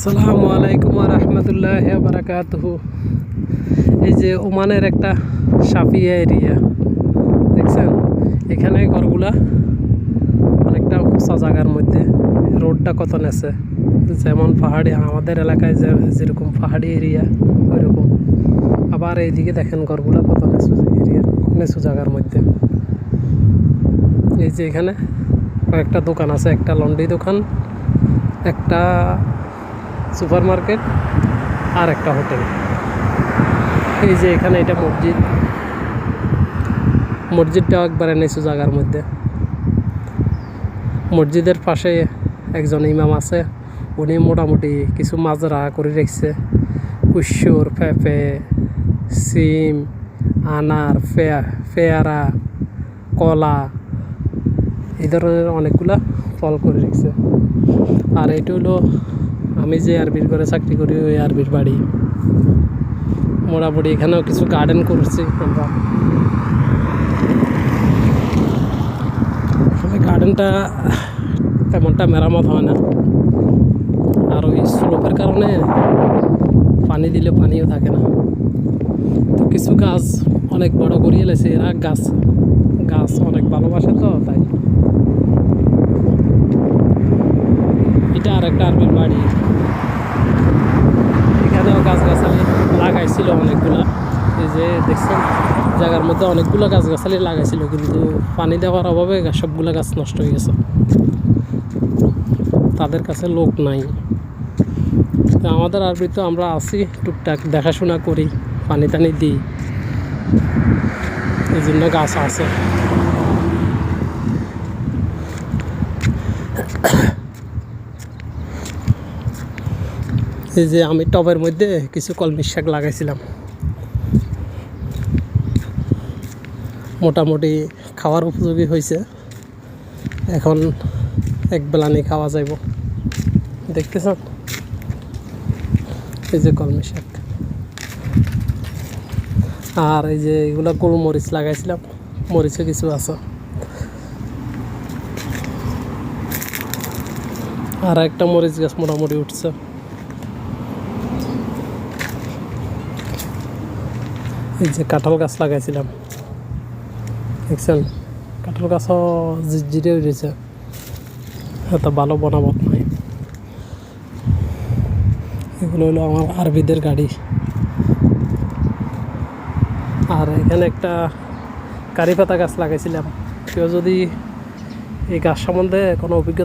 আসসালামু আলাইকুম ওয়া রাহমাতুল্লাহি ওয়া বারাকাতুহু। এই যে ওমানের একটা সাফিয়া এরিয়া দেখছেন, এখানে ঘরগুলা অনেকটা উঁচা জায়গার মধ্যে, রোডটা কত নেছে, যেমন পাহাড়ি আমাদের এলাকায় যেরকম পাহাড়ি এরিয়া ওইরকম। আবার এইদিকে দেখেন ঘরগুলা কত নেচু এরিয়ার, নেচু জায়গার মধ্যে। এই যে এখানে কয়েকটা দোকান আছে, একটা লন্ড্রি দোকান, একটা সুপার মার্কেট আর একটা হোটেল। এই যে এখানে এটা মসজিদটাও একবারে নিচু জায়গার মধ্যে। মসজিদের পাশে একজন ইমাম আছে, উনি মোটামুটি কিছু মাজরা করে রেখেছে, কুসুর, পেঁপে, সিম, আনার, পেয়ারা, কলা, এই ধরনের অনেকগুলা ফল করে রেখেছে। আর এটা হলো আমি যে আরবির ঘরে চাকরি করি ওই আরবির বাড়ি। মোটামুটি এখানেও কিছু গার্ডেন করছি আমরা। গার্ডেনটা তেমনটা মেরামত হয় না, আর ওই স্লোপের কারণে পানি দিলে পানিও থাকে না। তো কিছু গাছ অনেক বড় করিয়ে এলেছে এরা, গাছ অনেক ভালোবাসে, তো তাই। এটা আর একটা আরবির বাড়ি, এখানেও গাছগাছালি লাগাইছিল অনেকগুলা। এই যে দেখছেন জায়গার মধ্যে অনেকগুলো গাছগাছালি লাগাইছিল, কিন্তু পানি দেওয়ার অভাবে সবগুলো গাছ নষ্ট হয়ে গেছে, তাদের কাছে লোক নাই। তো আমাদের আরবি তো আমরা আছি, টুকটাক দেখাশোনা করি, পানি টানি দিই, এই জন্য গাছ আছে। এই যে আমি টবের মধ্যে কিছু কলমির শাক লাগাইছিলাম, মোটামুটি খাওয়ার উপযোগী হয়েছে। এখন এক বেলানি খাওয়া যাইব, দেখতেছেন। এই যে কলমি শাক, আর এই যে এগুলো গোলমরিচ লাগাইছিলাম, মরিচে কিছু আছে। আর একটা মরিচ গাছ মোটামুটি উঠছে। এই যে কাঁঠাল গাছ লাগাইছিলাম, দেখছেন কাঁঠাল গাছও জিরে উঠেছে, এত ভালো বনাবত নাই। এগুলো হলো আমার আরবিদের গাড়ি। আর এখানে একটা কারি পাতা গাছ লাগাইছিলাম। কেউ যদি এই গাছ সম্বন্ধে কোনো অভিজ্ঞতা